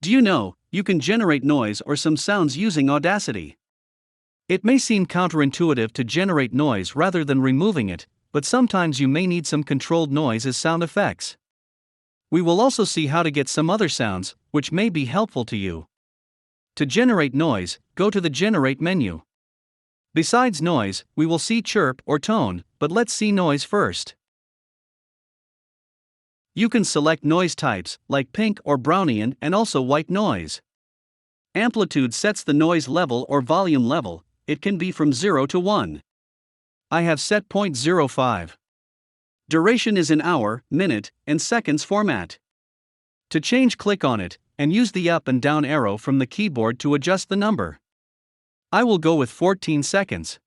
Do you know, you can generate noise or some sounds using Audacity? It may seem counterintuitive to generate noise rather than removing it, but sometimes you may need some controlled noise as sound effects. We will also see how to get some other sounds, which may be helpful to you. To generate noise, go to the Generate menu. Besides noise, we will see chirp or tone, but let's see noise first. You can select noise types, like pink or Brownian, and also white noise. Amplitude sets the noise level or volume level, it can be from 0 to 1. I have set 0.05. Duration is in hour, minute, and seconds format. To change, click on it, and use the up and down arrow from the keyboard to adjust the number. I will go with 14 seconds.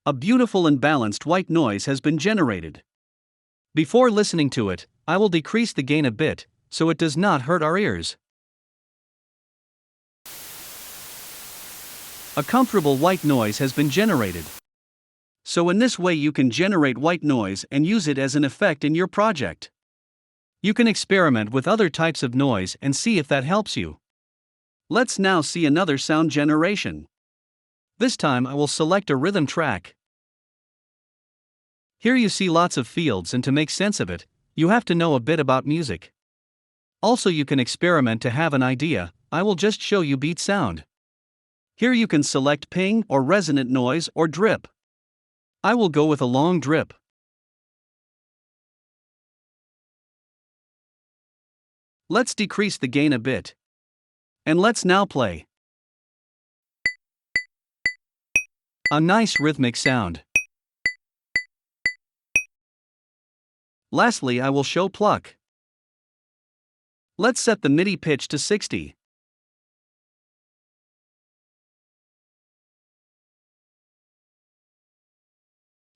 A beautiful and balanced white noise has been generated. Before listening to it, I will decrease the gain a bit, so it does not hurt our ears. A comfortable white noise has been generated. So in this way you can generate white noise and use it as an effect in your project. You can experiment with other types of noise and see if that helps you. Let's now see another sound generation. This time I will select a rhythm track. Here you see lots of fields, and to make sense of it, you have to know a bit about music. Also you can experiment to have an idea. I will just show you beat sound. Here you can select ping or resonant noise or drip. I will go with a long drip. Let's decrease the gain a bit. And let's now play. A nice rhythmic sound. Lastly, I will show pluck. Let's set the MIDI pitch to 60.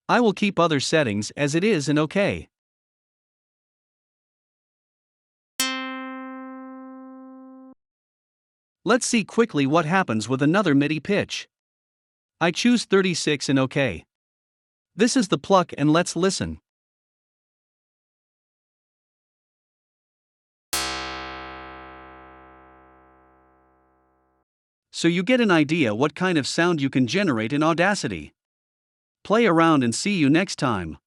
I will keep other settings as it is and OK. Let's see quickly what happens with another MIDI pitch. I choose 36 and OK. This is the pluck, and let's listen. So you get an idea what kind of sound you can generate in Audacity. Play around and see you next time.